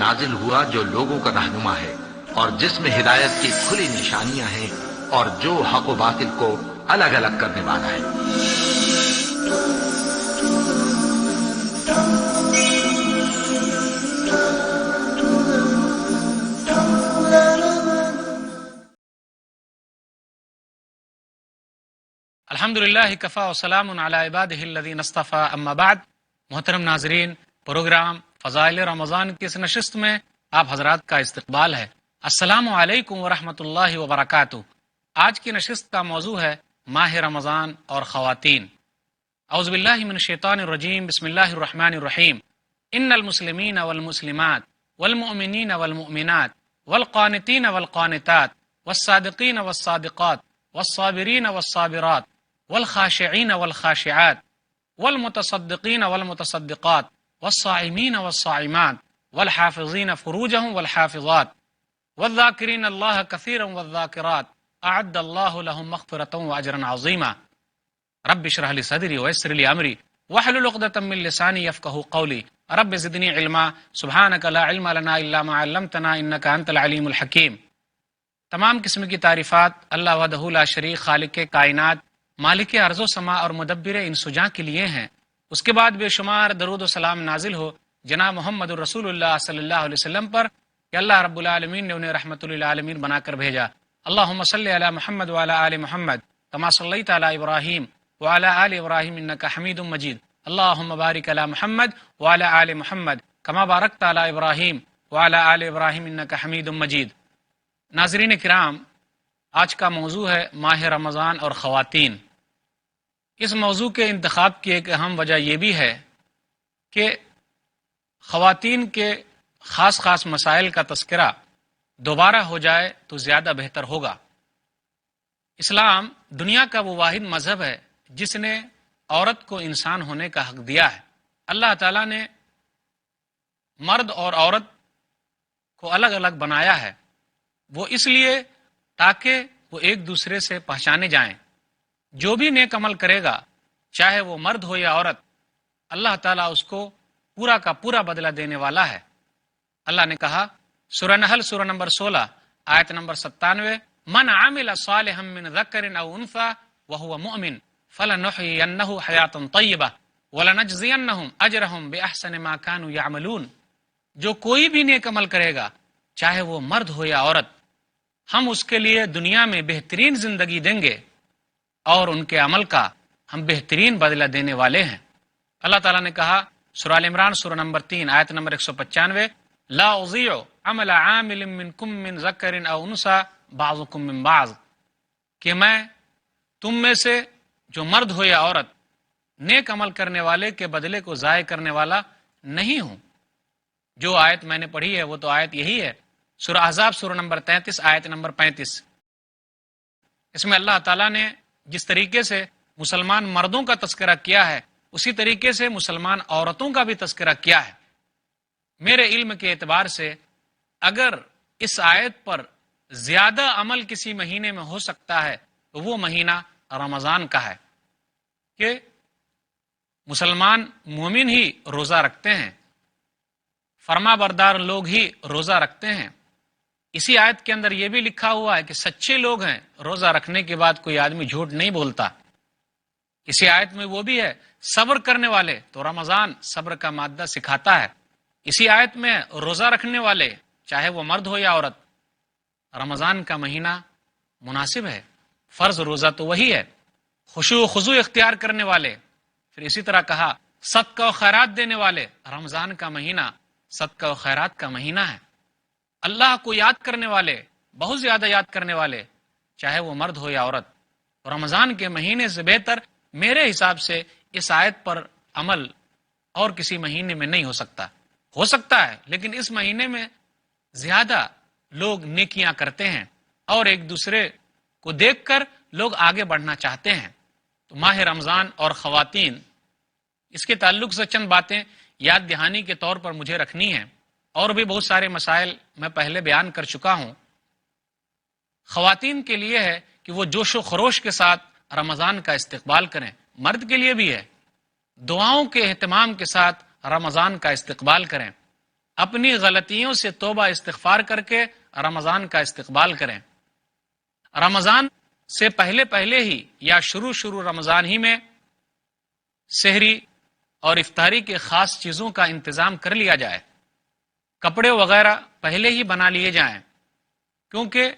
نازل ہوا جو لوگوں کا رہنما ہے اور جس میں ہدایت کی کھلی نشانیاں ہیں اور جو حق و باطل کو الگ الگ کرنے والا ہے۔ الحمدللہ کفا وسلام علی عبادہ الذین اصطفیٰ، اما بعد۔ محترم ناظرین، پروگرام فضائل رمضان کی اس نشست میں آپ حضرات کا استقبال ہے۔ السلام علیکم ورحمۃ اللہ وبرکاتہ۔ آج کی نشست کا موضوع ہے ماہ رمضان اور خواتین۔ اعوذ باللہ من الشیطان الرجیم، بسم اللہ الرحمن الرحیم۔ ان المسلمین والمسلمات والمؤمنین والمؤمنات والقانتین والقانتات والصادقین والصادقات والصابرین والصابرات والخاشعین والخاشعات والمتصدقین والمتصدقات والصائمین والصائمات والحافظین فروجهم والحافظات والذاکرین اللہ کثیرا والذاکرات اعد اللہ لهم مغفرۃ واجرا عظیما۔ رب اشرح لی صدری ویسر لی امری واحلل عقدۃ من لسانی یفقهوا قولی رب زدنی علما سبحانک لا علم لنا الا ما علمتنا انک انت العلیم الحکیم۔ تمام قسم کی تعریفات اللہ وحدہ لا شریک، خالق کائنات، مالک ارض و سما اور مدبر انسجاں کے لیے ہیں۔ اس کے بعد بے شمار درود و سلام نازل ہو جناب محمد الرسول اللہ صلی اللہ علیہ وسلم پر کہ اللہ رب العالمین نے انہیں رحمت للعالمین بنا کر بھیجا۔ اللہم صلی علی محمد وعلی آل محمد کما صلیت علی ابراہیم وعلی آل ابراہیم انک حمید مجید۔ اللہم بارک علی محمد وعلی آل محمد کما بارکت علی ابراہیم وعلی آل ابراہیم انک حمید مجید۔ ناظرین کرام، آج کا موضوع ہے ماہ رمضان اور خواتین۔ اس موضوع کے انتخاب کی ایک اہم وجہ یہ بھی ہے کہ خواتین کے خاص مسائل کا تذکرہ دوبارہ ہو جائے تو زیادہ بہتر ہوگا۔ اسلام دنیا کا وہ واحد مذہب ہے جس نے عورت کو انسان ہونے کا حق دیا ہے۔ اللہ تعالیٰ نے مرد اور عورت کو الگ الگ بنایا ہے، وہ اس لیے تاکہ وہ ایک دوسرے سے پہچانے جائیں۔ جو بھی نیک عمل کرے گا، چاہے وہ مرد ہو یا عورت، اللہ تعالیٰ اس کو پورا کا پورا بدلہ دینے والا ہے۔ اللہ نے کہا سورہ نحل سورہ نمبر 16 آیت نمبر 97، من عمل صالحا من ذکر او انثى وهو مؤمن فلنحيينه حیاتا طیبہ ولنجزینهم اجرهم باحسن ما كانوا يعملون۔ جو کوئی بھی نیک عمل کرے گا، چاہے وہ مرد ہو یا عورت، ہم اس کے لیے دنیا میں بہترین زندگی دیں گے اور ان کے عمل کا ہم بہترین بدلہ دینے والے ہیں۔ اللہ تعالیٰ نے کہا سورہ ال عمران سورہ نمبر 3 آیت نمبر 195، لا اضیع عمل عامل منکم من ذکر او انثى بعضکم من بعض، کہ میں تم میں سے جو مرد ہو یا عورت نیک عمل کرنے والے کے بدلے کو ضائع کرنے والا نہیں ہوں۔ جو آیت میں نے پڑھی ہے وہ تو آیت یہی ہے، سورہ احزاب سورہ نمبر 33 آیت نمبر 35۔ اس میں اللہ تعالیٰ نے جس طریقے سے مسلمان مردوں کا تذکرہ کیا ہے، اسی طریقے سے مسلمان عورتوں کا بھی تذکرہ کیا ہے۔ میرے علم کے اعتبار سے اگر اس آیت پر زیادہ عمل کسی مہینے میں ہو سکتا ہے تو وہ مہینہ رمضان کا ہے، کہ مسلمان مومن ہی روزہ رکھتے ہیں، فرما بردار لوگ ہی روزہ رکھتے ہیں۔ اسی آیت کے اندر یہ بھی لکھا ہوا ہے کہ سچے لوگ ہیں، روزہ رکھنے کے بعد کوئی آدمی جھوٹ نہیں بولتا۔ اسی آیت میں وہ بھی ہے صبر کرنے والے، تو رمضان صبر کا مادہ سکھاتا ہے۔ اسی آیت میں روزہ رکھنے والے، چاہے وہ مرد ہو یا عورت، رمضان کا مہینہ مناسب ہے۔ فرض روزہ تو وہی ہے۔ خشوع و خضوع اختیار کرنے والے، پھر اسی طرح کہا صدقہ و خیرات دینے والے، رمضان کا مہینہ صدقہ و خیرات کا مہینہ ہے۔ اللہ کو یاد کرنے والے، بہت زیادہ یاد کرنے والے، چاہے وہ مرد ہو یا عورت، رمضان کے مہینے سے بہتر میرے حساب سے اس آیت پر عمل اور کسی مہینے میں نہیں ہو سکتا ہے، لیکن اس مہینے میں زیادہ لوگ نیکیاں کرتے ہیں اور ایک دوسرے کو دیکھ کر لوگ آگے بڑھنا چاہتے ہیں۔ تو ماہ رمضان اور خواتین، اس کے تعلق سے چند باتیں یاد دہانی کے طور پر مجھے رکھنی ہیں، اور بھی بہت سارے مسائل میں پہلے بیان کر چکا ہوں۔ خواتین کے لیے ہے کہ وہ جوش و خروش کے ساتھ رمضان کا استقبال کریں، مرد کے لیے بھی ہے، دعاؤں کے اہتمام کے ساتھ رمضان کا استقبال کریں۔ اپنی غلطیوں سے توبہ استغفار کر کے رمضان کا استقبال کریں۔ رمضان سے پہلے ہی یا شروع رمضان ہی میں سحری اور افطاری کے خاص چیزوں کا انتظام کر لیا جائے، کپڑے وغیرہ پہلے ہی بنا لیے جائیں، کیونکہ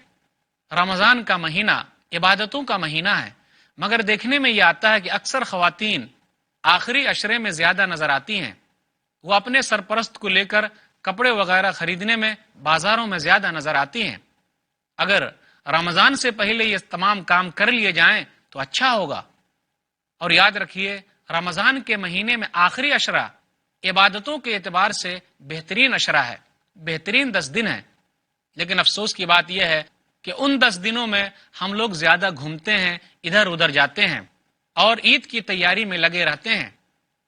رمضان کا مہینہ عبادتوں کا مہینہ ہے۔ مگر دیکھنے میں یہ آتا ہے کہ اکثر خواتین آخری عشرے میں زیادہ نظر آتی ہیں، وہ اپنے سرپرست کو لے کر کپڑے وغیرہ خریدنے میں بازاروں میں زیادہ نظر آتی ہیں۔ اگر رمضان سے پہلے یہ تمام کام کر لیے جائیں تو اچھا ہوگا۔ اور یاد رکھیے، رمضان کے مہینے میں آخری عشرہ عبادتوں کے اعتبار سے بہترین عشرہ ہے، بہترین 10 دن ہے۔ لیکن افسوس کی بات یہ ہے کہ ان 10 دنوں میں ہم لوگ زیادہ گھومتے ہیں، ادھر ادھر جاتے ہیں اور عید کی تیاری میں لگے رہتے ہیں۔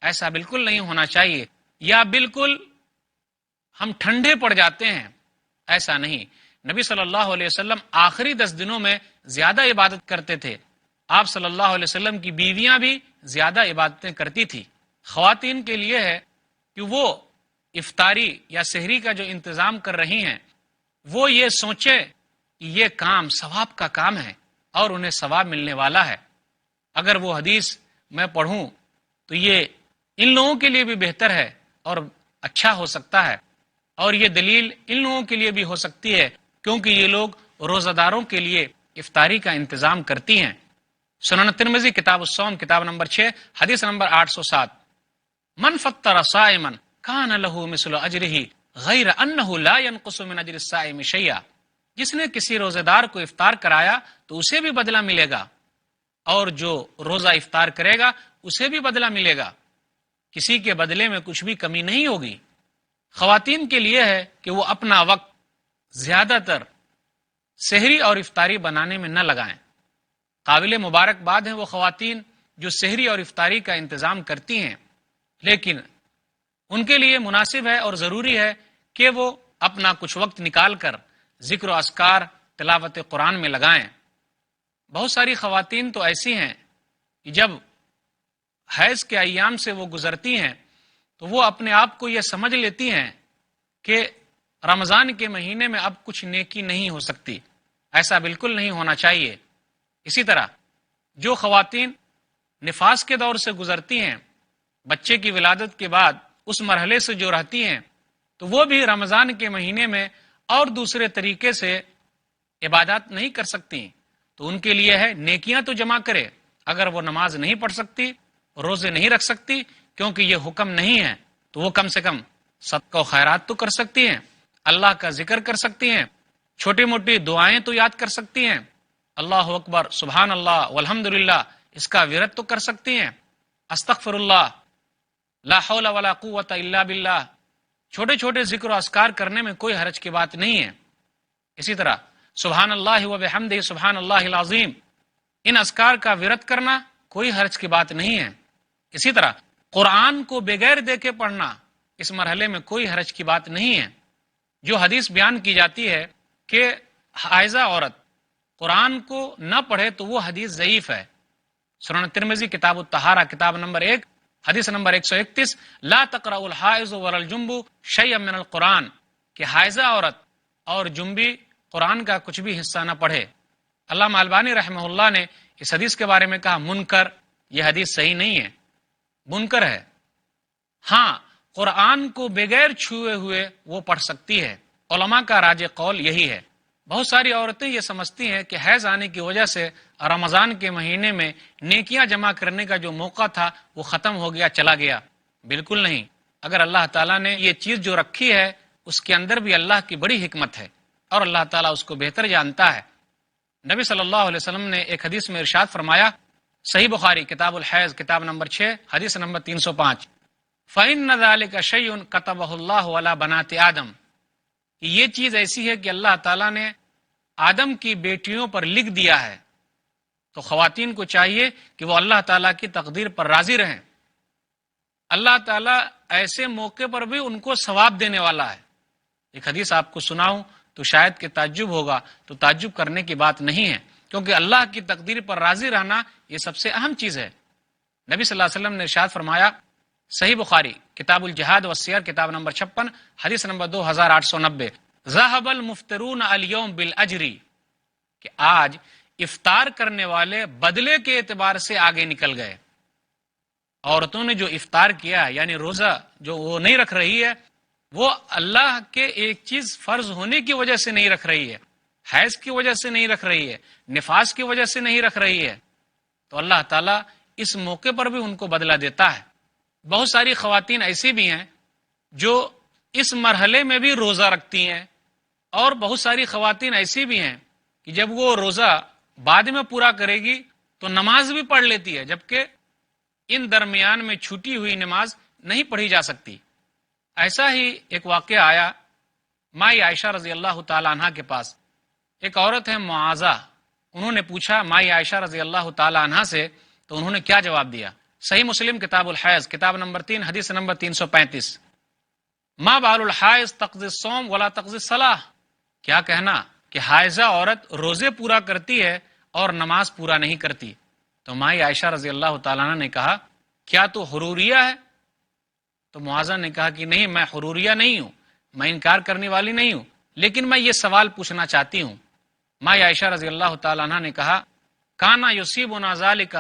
ایسا بالکل نہیں ہونا چاہیے، یا بالکل ہم ٹھنڈے پڑ جاتے ہیں، ایسا نہیں۔ نبی صلی اللہ علیہ وسلم آخری 10 دنوں میں زیادہ عبادت کرتے تھے۔ آپ صلی اللہ علیہ وسلم کی بیویاں بھی زیادہ عبادتیں کرتی تھی۔ خواتین کے لیے ہے کہ وہ افطاری یا سحری کا جو انتظام کر رہی ہیں، وہ یہ سوچے کہ یہ کام ثواب کا کام ہے اور انہیں ثواب ملنے والا ہے۔ اگر وہ حدیث میں پڑھوں تو یہ ان لوگوں کے لیے بھی بہتر ہے اور اچھا ہو سکتا ہے، اور یہ دلیل ان لوگوں کے لیے بھی ہو سکتی ہے کیونکہ یہ لوگ روزہ داروں کے لیے افطاری کا انتظام کرتی ہیں۔ سنن ترمذی کتاب الصوم کتاب نمبر 6 حدیث نمبر 807، من فطر صائما کان له مثل اجرہ غیر انہ لا ينقص من اجر الصائم شیئا، جس نے کسی روزے دار کو افطار کرایا تو اسے بھی بدلہ ملے گا، اور جو روزہ افطار کرے گا اسے بھی بدلہ ملے گا، کسی کے بدلے میں کچھ بھی کمی نہیں ہوگی۔ خواتین کے لیے ہے کہ وہ اپنا وقت زیادہ تر سحری اور افطاری بنانے میں نہ لگائیں۔ قابل مبارکباد ہیں وہ خواتین جو سحری اور افطاری کا انتظام کرتی ہیں، لیکن ان کے لیے مناسب ہے اور ضروری ہے کہ وہ اپنا کچھ وقت نکال کر ذکر و اذکار، تلاوت قرآن میں لگائیں۔ بہت ساری خواتین تو ایسی ہیں کہ جب حیض کے ایام سے وہ گزرتی ہیں تو وہ اپنے آپ کو یہ سمجھ لیتی ہیں کہ رمضان کے مہینے میں اب کچھ نیکی نہیں ہو سکتی۔ ایسا بالکل نہیں ہونا چاہیے۔ اسی طرح جو خواتین نفاس کے دور سے گزرتی ہیں، بچے کی ولادت کے بعد اس مرحلے سے جو رہتی ہیں، تو وہ بھی رمضان کے مہینے میں اور دوسرے طریقے سے عبادات نہیں کر سکتی، تو ان کے لیے ہے نیکیاں تو جمع کرے۔ اگر وہ نماز نہیں پڑھ سکتی، روزے نہیں رکھ سکتی کیونکہ یہ حکم نہیں ہے، تو وہ کم سے کم صدقہ و خیرات تو کر سکتی ہیں، اللہ کا ذکر کر سکتی ہیں، چھوٹی موٹی دعائیں تو یاد کر سکتی ہیں، اللہ اکبر، سبحان اللہ، والحمدللہ، اس کا ورد تو کر سکتی ہیں، استغفر اللہ، لا حول ولا قوت الا باللہ، چھوٹے چھوٹے ذکر و اذکار کرنے میں کوئی حرج کی بات نہیں ہے۔ اسی طرح سبحان اللہ و بحمدہ سبحان اللہ العظیم، ان اذکار کا ورد کرنا کوئی حرج کی بات نہیں ہے۔ اسی طرح قرآن کو بغیر دیکھے پڑھنا، اس مرحلے میں کوئی حرج کی بات نہیں ہے۔ جو حدیث بیان کی جاتی ہے کہ حائضہ عورت قرآن کو نہ پڑھے تو وہ حدیث ضعیف ہے۔ سنن ترمذی کتاب الطہارہ کتاب نمبر 1 حدیث نمبر 131، لا تقرأ الحائض ولا الجنب شیئا من القرآن، کہ حائضہ عورت اور جنبی قرآن کا کچھ بھی حصہ نہ پڑھے۔ علامہ البانی رحمہ اللہ نے اس حدیث کے بارے میں کہا منکر، یہ حدیث صحیح نہیں ہے، منکر ہے۔ ہاں، قرآن کو بغیر چھوئے ہوئے وہ پڑھ سکتی ہے، علماء کا راج قول یہی ہے۔ بہت ساری عورتیں یہ سمجھتی ہیں کہ حیض آنے کی وجہ سے رمضان کے مہینے میں نیکیاں جمع کرنے کا جو موقع تھا وہ ختم ہو گیا، چلا گیا۔ بالکل نہیں۔ اگر اللہ تعالیٰ نے یہ چیز جو رکھی ہے اس کے اندر بھی اللہ کی بڑی حکمت ہے اور اللہ تعالیٰ اس کو بہتر جانتا ہے۔ نبی صلی اللہ علیہ وسلم نے ایک حدیث میں ارشاد فرمایا، صحیح بخاری کتاب الحیض کتاب نمبر 6 حدیث نمبر 305، فَإِنَّ ذَلِكَ شَيْءٌ كَتَبَهُ اللَّهُ عَلَى بَنَاتِ آدم، کہ یہ چیز ایسی ہے کہ اللہ تعالیٰ نے آدم کی بیٹیوں پر لکھ دیا ہے، تو خواتین کو چاہیے کہ وہ اللہ تعالیٰ کی تقدیر پر راضی رہیں۔ اللہ تعالیٰ ایسے موقع پر بھی ان کو ثواب دینے والا ہے۔ ایک حدیث آپ کو سناؤں تو شاید کہ تعجب ہوگا، تو تعجب کرنے کی بات نہیں ہے، کیونکہ اللہ کی تقدیر پر راضی رہنا یہ سب سے اہم چیز ہے۔ نبی صلی اللہ علیہ وسلم نے ارشاد فرمایا، صحیح بخاری کتاب الجہاد والسیر کتاب نمبر 56 حدیث نمبر 2890، ذہب المفترون الیوم بالاجری، کہ آج افطار کرنے والے بدلے کے اعتبار سے آگے نکل گئے۔ عورتوں نے جو افطار کیا یعنی روزہ جو وہ نہیں رکھ رہی ہے، وہ اللہ کے ایک چیز فرض ہونے کی وجہ سے نہیں رکھ رہی ہے، حیض کی وجہ سے نہیں رکھ رہی ہے، نفاس کی وجہ سے نہیں رکھ رہی ہے، تو اللہ تعالیٰ اس موقع پر بھی ان کو بدلہ دیتا ہے۔ بہت ساری خواتین ایسی بھی ہیں جو اس مرحلے میں بھی روزہ رکھتی ہیں، اور بہت ساری خواتین ایسی بھی ہیں کہ جب وہ روزہ بعد میں پورا کرے گی تو نماز بھی پڑھ لیتی ہے، جبکہ ان درمیان میں چھوٹی ہوئی نماز نہیں پڑھی جا سکتی۔ ایسا ہی ایک واقعہ آیا مائی عائشہ رضی اللہ تعالی عنہ کے پاس۔ ایک عورت ہے معاذہ، انہوں نے پوچھا مائی عائشہ رضی اللہ تعالی عنہ سے، تو انہوں نے کیا جواب دیا؟ صحیح مسلم کتاب الحیض کتاب نمبر 3 حدیث نمبر 335، ما بال الحائض تقضی الصوم ولا تقضی الصلاۃ، کیا کہنا کہ حائضہ عورت روزے پورا کرتی ہے اور نماز پورا نہیں کرتی؟ تو مائی عائشہ رضی اللہ تعالیٰ عنہ نے کہا کیا تو حروریہ ہے؟ تو معاذہ نے کہا کہ نہیں، میں حروریہ نہیں ہوں، میں انکار کرنے والی نہیں ہوں، لیکن میں یہ سوال پوچھنا چاہتی ہوں۔ مائی عائشہ رضی اللہ تعالیٰ عنہ نے کہا کانا یصیبنا ذالک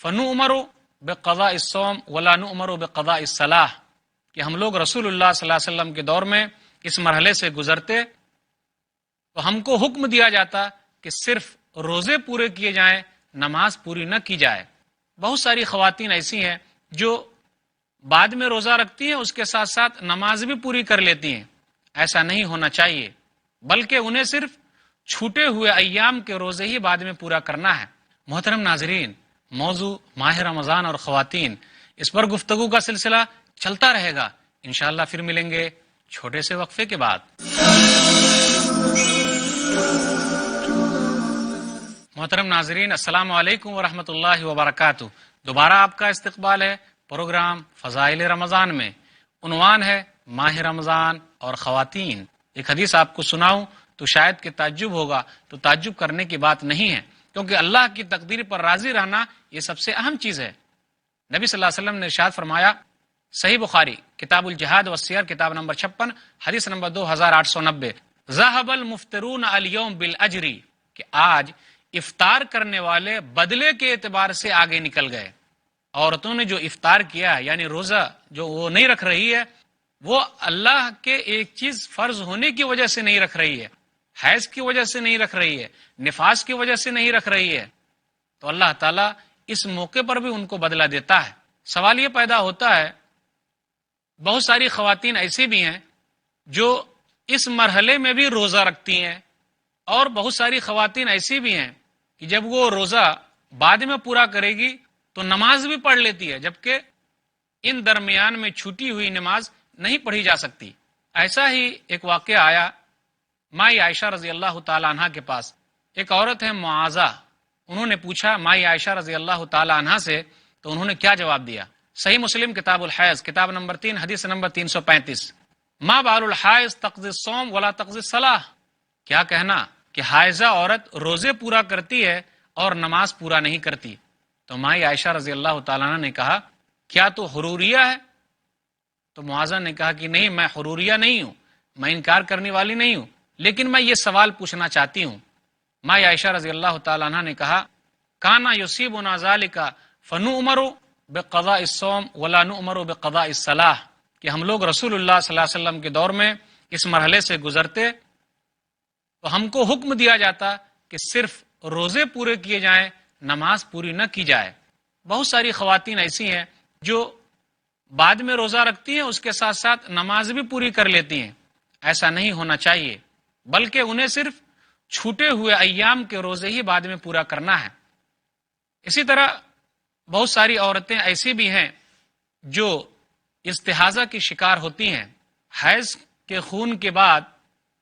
فنؤمر بقضاء الصوم ولا نؤمر بقضاء الصلاۃ، کہ ہم لوگ رسول اللہ صلی اللہ علیہ وسلم کے دور میں اس مرحلے سے گزرتے تو ہم کو حکم دیا جاتا کہ صرف روزے پورے کیے جائیں، نماز پوری نہ کی جائے۔ بہت ساری خواتین ایسی ہیں جو بعد میں روزہ رکھتی ہیں، اس کے ساتھ ساتھ نماز بھی پوری کر لیتی ہیں۔ ایسا نہیں ہونا چاہیے، بلکہ انہیں صرف چھوٹے ہوئے ایام کے روزے ہی بعد میں پورا کرنا ہے۔ محترم ناظرین، موضوع ماہ رمضان اور خواتین، اس پر گفتگو کا سلسلہ چلتا رہے گا، انشاءاللہ پھر ملیں گے چھوٹے سے وقفے کے بعد۔ محترم ناظرین، السلام علیکم ورحمۃ اللہ وبرکاتہ۔ دوبارہ آپ کا استقبال ہے پروگرام فضائل رمضان میں۔ عنوان ہے ماہ رمضان اور خواتین۔ ایک حدیث آپ کو سناؤں تو شاید کہ تعجب ہوگا، تو تعجب کرنے کی بات نہیں ہے، کیونکہ اللہ کی تقدیر پر راضی رہنا یہ سب سے اہم چیز ہے۔ نبی صلی اللہ علیہ وسلم نے ارشاد فرمایا، صحیح بخاری کتاب الجہاد والسیر کتاب نمبر 56 حدیث نمبر 2890، ذہب المفترون الیوم بالاجری، کہ آج افطار کرنے والے بدلے کے اعتبار سے آگے نکل گئے۔ عورتوں نے جو افطار کیا یعنی روزہ جو وہ نہیں رکھ رہی ہے، وہ اللہ کے ایک چیز فرض ہونے کی وجہ سے نہیں رکھ رہی ہے، حیض کی وجہ سے نہیں رکھ رہی ہے، نفاس کی وجہ سے نہیں رکھ رہی ہے، تو اللہ تعالیٰ اس موقع پر بھی ان کو بدلہ دیتا ہے۔ سوال یہ پیدا ہوتا ہے، بہت ساری خواتین ایسی بھی ہیں جو اس مرحلے میں بھی روزہ رکھتی ہیں، اور بہت ساری خواتین ایسی بھی ہیں کہ جب وہ روزہ بعد میں پورا کرے گی تو نماز بھی پڑھ لیتی ہے، جبکہ ان درمیان میں چھوٹی ہوئی نماز نہیں پڑھی جا سکتی۔ ایسا ہی ایک واقعہ آیا مائی عائشہ رضی اللہ تعالی عنہ کے پاس۔ ایک عورت ہے معاذہ، انہوں نے پوچھا مائی عائشہ رضی اللہ تعالی عنہ سے، تو انہوں نے کیا جواب دیا؟ صحیح مسلم کتاب الحیض کتاب نمبر 3 حدیث نمبر 335، ما بال الحائض تقضی الصوم ولا تقضی الصلاۃ، کیا کہنا کہ حائضہ عورت روزے پورا کرتی ہے اور نماز پورا نہیں کرتی؟ تو مائی عائشہ رضی اللہ تعالیٰ عنہ نے کہا کیا تو حروریہ ہے؟ تو معاذہ نے کہا کہ نہیں، میں حروریہ نہیں ہوں، میں انکار کرنے والی نہیں ہوں، لیکن میں یہ سوال پوچھنا چاہتی ہوں۔ مائی عائشہ رضی اللہ تعالیٰ عنہ نے کہا کانا یصیبنا ذالک فنؤمر بقضاء الصوم ولا نؤمر بقضاء الصلاۃ، کہ ہم لوگ رسول اللہ صلی اللہ علیہ وسلم کے دور میں اس مرحلے سے گزرتے تو ہم کو حکم دیا جاتا کہ صرف روزے پورے کیے جائیں، نماز پوری نہ کی جائے۔ بہت ساری خواتین ایسی ہیں جو بعد میں روزہ رکھتی ہیں، اس کے ساتھ ساتھ نماز بھی پوری کر لیتی ہیں۔ ایسا نہیں ہونا چاہیے، بلکہ انہیں صرف چھوٹے ہوئے ایام کے روزے ہی بعد میں پورا کرنا ہے۔ اسی طرح بہت ساری عورتیں ایسی بھی ہیں جو استحاضہ کی شکار ہوتی ہیں۔ حیض کے خون کے بعد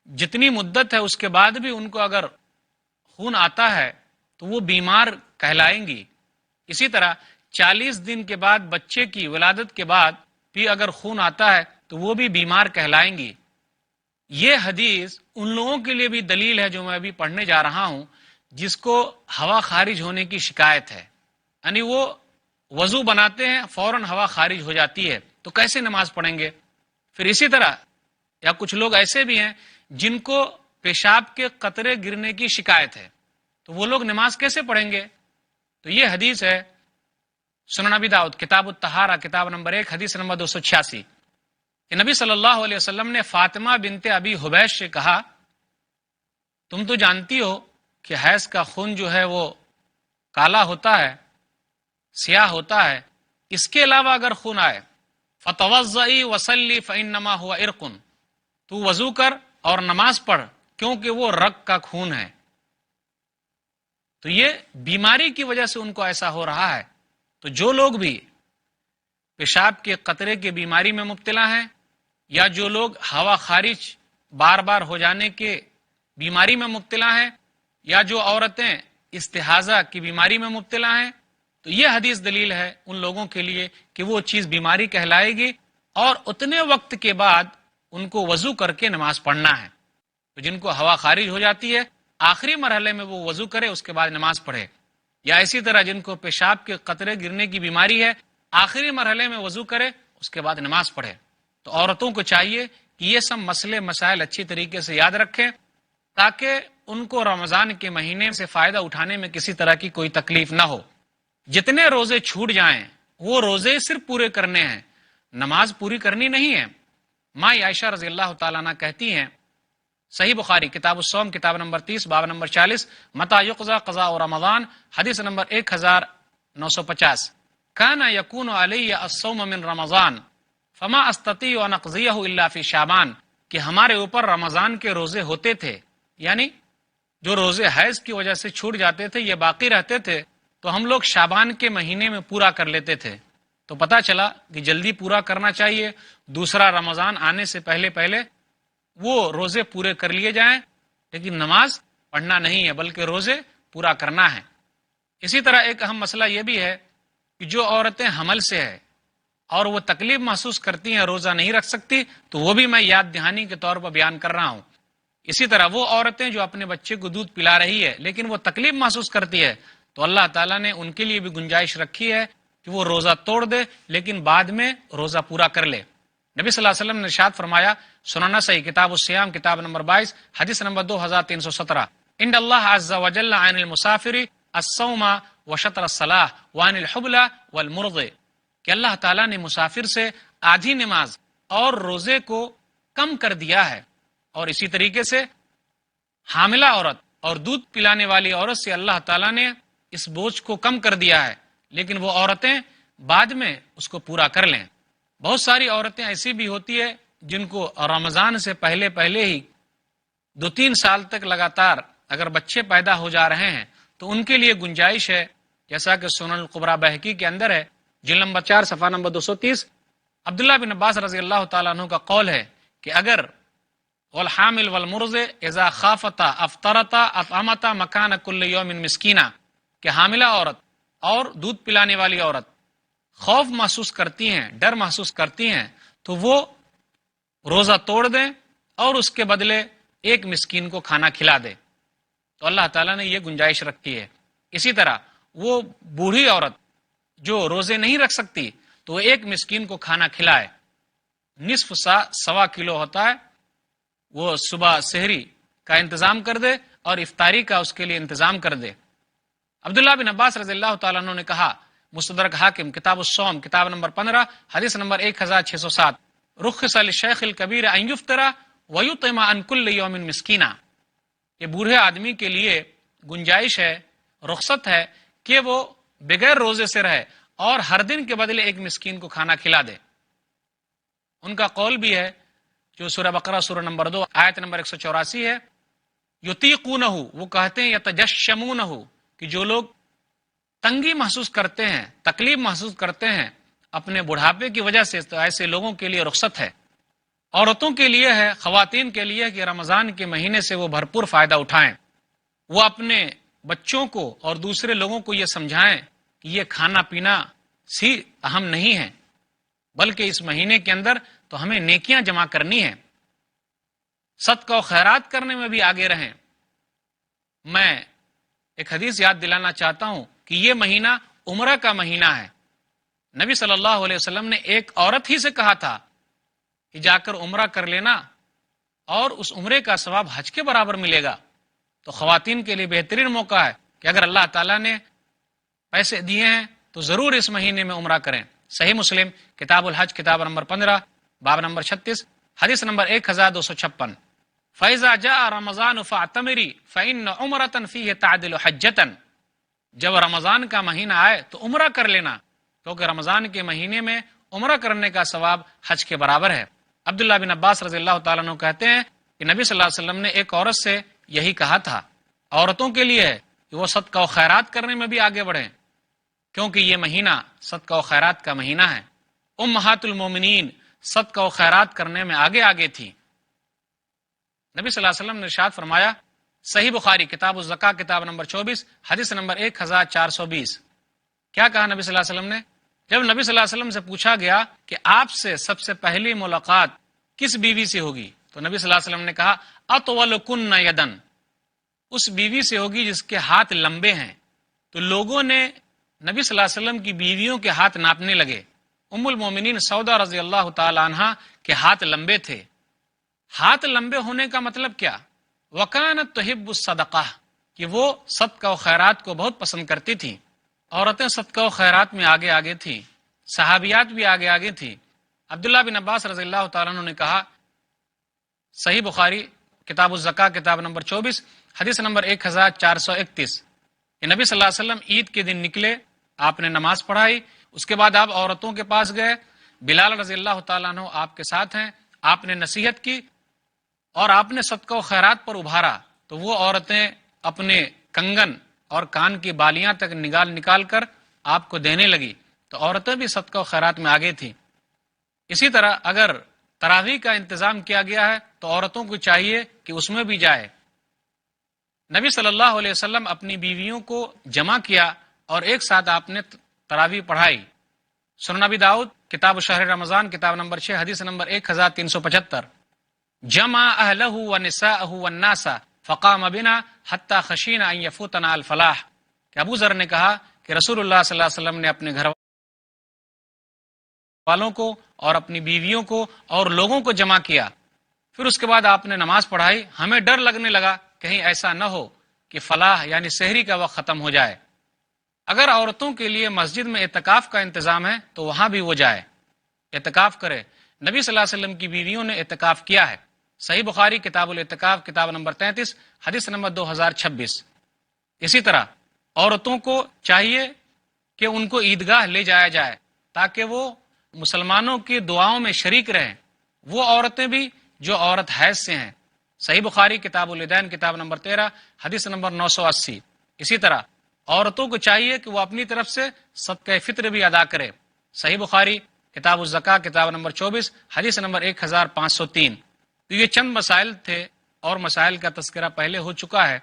جتنی مدت ہے اس کے بعد بھی ان کو اگر خون آتا ہے تو وہ بیمار کہلائیں گی۔ اسی طرح 40 دن کے بعد بچے کی ولادت کے بعد بھی اگر خون آتا ہے تو وہ بھی بیمار کہلائیں گی۔ یہ حدیث ان لوگوں کے لیے بھی دلیل ہے جو میں ابھی پڑھنے جا رہا ہوں، جس کو ہوا خارج ہونے کی شکایت ہے، یعنی وہ وضو بناتے ہیں فوراً ہوا خارج ہو جاتی ہے، تو کیسے نماز پڑھیں گے؟ پھر اسی طرح یا کچھ لوگ ایسے بھی ہیں جن کو پیشاب کے قطرے گرنے کی شکایت ہے، تو وہ لوگ نماز کیسے پڑھیں گے؟ تو یہ حدیث ہے سنن ابی داؤد کتاب الطہارہ کتاب نمبر 1 حدیث نمبر 286 کہ نبی صلی اللہ علیہ وسلم نے فاطمہ بنت ابی حبیش سے کہا، تم تو جانتی ہو کہ حیض کا خون جو ہے وہ کالا ہوتا ہے، سیاہ ہوتا ہے، اس کے علاوہ اگر خون آئے فتوضئی وصلی فانما هو عرق، تو وضو کر اور نماز پڑھ کیونکہ وہ رگ کا خون ہے۔ تو یہ بیماری کی وجہ سے ان کو ایسا ہو رہا ہے۔ تو جو لوگ بھی پیشاب کے قطرے کی بیماری میں مبتلا ہیں، یا جو لوگ ہوا خارج بار بار ہو جانے کے بیماری میں مبتلا ہیں، یا جو عورتیں استحاضہ کی بیماری میں مبتلا ہیں، تو یہ حدیث دلیل ہے ان لوگوں کے لیے کہ وہ چیز بیماری کہلائے گی، اور اتنے وقت کے بعد ان کو وضو کر کے نماز پڑھنا ہے۔ تو جن کو ہوا خارج ہو جاتی ہے آخری مرحلے میں وہ وضو کرے، اس کے بعد نماز پڑھے، یا اسی طرح جن کو پیشاب کے قطرے گرنے کی بیماری ہے آخری مرحلے میں وضو کرے، اس کے بعد نماز پڑھے۔ تو عورتوں کو چاہیے کہ یہ سب مسئلے مسائل اچھی طریقے سے یاد رکھیں تاکہ ان کو رمضان کے مہینے سے فائدہ اٹھانے میں کسی طرح کی کوئی تکلیف نہ ہو۔ جتنے روزے چھوٹ جائیں وہ روزے صرف پورے کرنے ہیں، نماز پوری کرنی نہیں ہے۔ ماں عائشہ رضی اللہ تعالیٰ عنہ کہتی ہیں، صحیح بخاری کتاب الصوم کتاب نمبر 30 باب نمبر 40 متى يقضى قضاء رمضان حدیث نمبر 1950 كان يكون علي الصوم من رمضان فما استطيع ان اقضيه الا في شعبان، کہ ہمارے اوپر رمضان کے روزے ہوتے تھے، یعنی جو روزے حیض کی وجہ سے چھوٹ جاتے تھے یہ باقی رہتے تھے، تو ہم لوگ شعبان کے مہینے میں پورا کر لیتے تھے۔ تو پتہ چلا کہ جلدی پورا کرنا چاہیے، دوسرا رمضان آنے سے پہلے پہلے وہ روزے پورے کر لیے جائیں، لیکن نماز پڑھنا نہیں ہے بلکہ روزے پورا کرنا ہے۔ اسی طرح ایک اہم مسئلہ یہ بھی ہے کہ جو عورتیں حمل سے ہے اور وہ تکلیف محسوس کرتی ہیں، روزہ نہیں رکھ سکتی، تو وہ بھی میں یاد دہانی کے طور پر بیان کر رہا ہوں۔ اسی طرح وہ عورتیں جو اپنے بچے کو دودھ پلا رہی ہے لیکن وہ تکلیف محسوس کرتی ہے، تو اللہ تعالیٰ نے ان کے لیے بھی گنجائش رکھی ہے کہ وہ روزہ توڑ دے لیکن بعد میں روزہ پورا کر لے۔ نبی صلی اللہ علیہ وسلم نے ارشاد فرمایا، سنن نسائی کتاب الصیام کتاب نمبر 22 حدیث نمبر 2317 ان اللہ عز وجل عن المسافر الصوم وشطر الصلاۃ وعن الحبلى والمرضع، کہ اللہ تعالیٰ نے مسافر سے آدھی نماز اور روزے کو کم کر دیا ہے، اور اسی طریقے سے حاملہ عورت اور دودھ پلانے والی عورت سے اللہ تعالیٰ نے اس بوجھ کو کم کر دیا ہے، لیکن وہ عورتیں بعد میں اس کو پورا کر لیں۔ بہت ساری عورتیں ایسی بھی ہوتی ہے جن کو رمضان سے پہلے پہلے ہی 2-3 سال تک لگاتار اگر بچے پیدا ہو جا رہے ہیں تو ان کے لیے گنجائش ہے، جیسا کہ سنن القبریٰ بہقی کے اندر ہے جلد نمبر 4 صفحہ نمبر 230، عبداللہ بن عباس رضی اللہ تعالیٰ عنہ کا قول ہے کہ اگر والحامل والمرضع اذا خافتا افطرتا اطعمتا مکان کل یوم مسکینہ، کہ حاملہ عورت اور دودھ پلانے والی عورت خوف محسوس کرتی ہیں، ڈر محسوس کرتی ہیں، تو وہ روزہ توڑ دیں اور اس کے بدلے ایک مسکین کو کھانا کھلا دے۔ تو اللہ تعالیٰ نے یہ گنجائش رکھی ہے۔ اسی طرح وہ بوڑھی عورت جو روزے نہیں رکھ سکتی تو وہ ایک مسکین کو کھانا کھلائے، نصف سا 1.25 کلو ہوتا ہے، وہ صبح سحری کا انتظام کر دے اور افطاری کا اس کے لیے انتظام کر دے۔ عبداللہ بن عباس رضی اللہ تعالیٰ عنہ نے کہا، مستدرک حاکم کتاب الصوم کتاب نمبر 15 حدیث نمبر 1607 رخص للشیخ الکبیر ان یفطر ویطعم عن کل یوم مسکینہ، کہ بوڑھے آدمی کے لیے گنجائش ہے، رخصت ہے کہ وہ بغیر روزے سے رہے اور ہر دن کے بدلے ایک مسکین کو کھانا کھلا دے۔ ان کا قول بھی ہے جو سورہ بقرہ سورہ نمبر 2 آیت نمبر 184 ہے، یطیقونہ، وہ کہتے ہیں یتجشمونہ، کہ جو لوگ تنگی محسوس کرتے ہیں، تکلیف محسوس کرتے ہیں اپنے بڑھاپے کی وجہ سے، تو ایسے لوگوں کے لیے رخصت ہے۔ عورتوں کے لیے ہے، خواتین کے لیے کہ رمضان کے مہینے سے وہ بھرپور فائدہ اٹھائیں، وہ اپنے بچوں کو اور دوسرے لوگوں کو یہ سمجھائیں کہ یہ کھانا پینا سی اہم نہیں ہے، بلکہ اس مہینے کے اندر تو ہمیں نیکیاں جمع کرنی ہیں، صدقہ و خیرات کرنے میں بھی آگے رہیں۔ میں ایک حدیث یاد دلانا چاہتا ہوں کہ یہ مہینہ عمرہ کا مہینہ ہے، نبی صلی اللہ علیہ وسلم نے ایک عورت ہی سے کہا تھا کہ جا کر عمرہ کر لینا اور اس عمرے کا ثواب حج کے برابر ملے گا. تو خواتین کے لیے بہترین موقع ہے کہ اگر اللہ تعالیٰ نے پیسے دیے ہیں تو ضرور اس مہینے میں عمرہ کریں. صحیح مسلم کتاب الحج کتاب نمبر 15 باب نمبر 36 حدیث نمبر 1256. فَإِذَا جَاءَ رَمَضَانُ فَاعْتَمِرِي فَإِنَّ عُمْرَةً فِيهِ تَعْدِلُ حَجَّةً. جب رمضان کا مہینہ آئے تو عمرہ کر لینا، کیونکہ رمضان کے مہینے میں عمرہ کرنے کا ثواب حج کے برابر ہے. عبداللہ بن عباس رضی اللہ تعالیٰ عنہ کہتے ہیں کہ نبی صلی اللہ علیہ وسلم نے ایک عورت سے یہی کہا تھا. عورتوں کے لیے ہے کہ وہ صدقہ و خیرات کرنے میں بھی آگے بڑھیں، کیونکہ یہ مہینہ صدقہ و خیرات کا مہینہ ہے. امہات المومنین صدقہ و خیرات کرنے میں آگے تھی. نبی صلی اللہ علیہ وسلم نے ارشاد فرمایا، صحیح بخاری کتاب الزکاة کتاب نمبر 24 حدیث نمبر 1420. کیا کہا نبی صلی اللہ علیہ وسلم نے؟ جب نبی صلی اللہ علیہ وسلم سے پوچھا گیا کہ آپ سے سب سے پہلی ملاقات کس بیوی سے ہوگی، تو نبی صلی اللہ علیہ وسلم نے کہا اطولکن یدن، اس بیوی سے ہوگی جس کے ہاتھ لمبے ہیں. تو لوگوں نے نبی صلی اللہ علیہ وسلم کی بیویوں کے ہاتھ ناپنے لگے. ام المومنین سودا رضی اللہ تعالی عنہا کے ہاتھ لمبے تھے. ہاتھ لمبے ہونے کا مطلب کیا؟ وکانت تحب الصدقہ، کہ وہ صدقہ و خیرات کو بہت پسند کرتی تھیں. عورتیں صدقہ و خیرات میں آگے تھیں، صحابیات بھی آگے تھیں. عبداللہ بن عباس رضی اللہ تعالیٰ عنہ نے کہا، صحیح بخاری کتاب الزکاة کتاب نمبر 24 حدیث نمبر 1431، کہ نبی صلی اللہ علیہ وسلم عید کے دن نکلے، آپ نے نماز پڑھائی، اس کے بعد آپ عورتوں کے پاس گئے. بلال رضی اللہ تعالیٰ عنہ آپ کے ساتھ ہیں، آپ نے نصیحت کی اور آپ نے صدقہ و خیرات پر ابھارا. تو وہ عورتیں اپنے کنگن اور کان کی بالیاں تک نکال کر آپ کو دینے لگی. تو عورتیں بھی صدقہ و خیرات میں آگے تھیں. اسی طرح اگر تراویح کا انتظام کیا گیا ہے تو عورتوں کو چاہیے کہ اس میں بھی جائے. نبی صلی اللہ علیہ وسلم اپنی بیویوں کو جمع کیا اور ایک ساتھ آپ نے تراویح پڑھائی. سنن ابی داؤد کتاب شہر رمضان کتاب نمبر 6 حدیث نمبر 1375. جمع اہلہ ونساءہ والناس فقام بنا حتی خشینا ان یفوتنا الفلاح. کہ ابو ذر نے کہا کہ رسول اللہ صلی اللہ علیہ وسلم نے اپنے گھر والوں کو اور اپنی بیویوں کو اور لوگوں کو جمع کیا، پھر اس کے بعد آپ نے نماز پڑھائی. ہمیں ڈر لگنے لگا کہیں ایسا نہ ہو کہ فلاح یعنی سحری کا وقت ختم ہو جائے. اگر عورتوں کے لیے مسجد میں اعتکاف کا انتظام ہے تو وہاں بھی وہ جائے، اعتکاف کرے. نبی صلی اللہ علیہ وسلم کی بیویوں نے اعتکاف کیا ہے. صحیح بخاری کتاب الاعتکاف کتاب نمبر 33 حدیث نمبر 2026. اسی طرح عورتوں کو چاہیے کہ ان کو عیدگاہ لے جایا جائے تاکہ وہ مسلمانوں کی دعاؤں میں شریک رہیں، وہ عورتیں بھی جو عورت حیض سے ہیں. صحیح بخاری کتاب العیدین کتاب نمبر 13 حدیث نمبر 980. اسی طرح عورتوں کو چاہیے کہ وہ اپنی طرف سے صدقہ فطر بھی ادا کرے. صحیح بخاری کتاب الزکاة کتاب نمبر 24 حدیث نمبر 1503. تو یہ چند مسائل تھے اور مسائل کا تذکرہ پہلے ہو چکا ہے.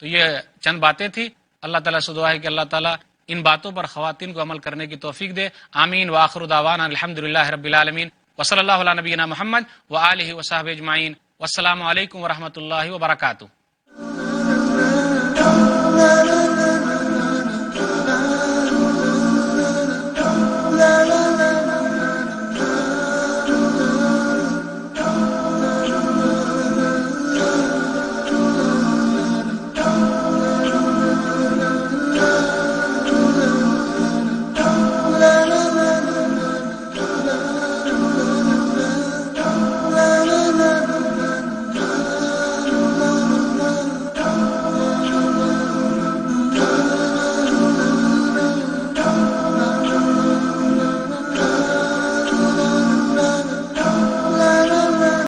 تو یہ چند باتیں تھی. اللہ تعالیٰ سے دعا ہے کہ اللہ تعالیٰ ان باتوں پر خواتین کو عمل کرنے کی توفیق دے. آمین. وآخر دعوانا الحمدللہ رب العالمین وصلی اللہ علی نبینا محمد وآلہ وصحبہ اجمعین. والسلام علیکم ورحمۃ اللہ وبرکاتہ.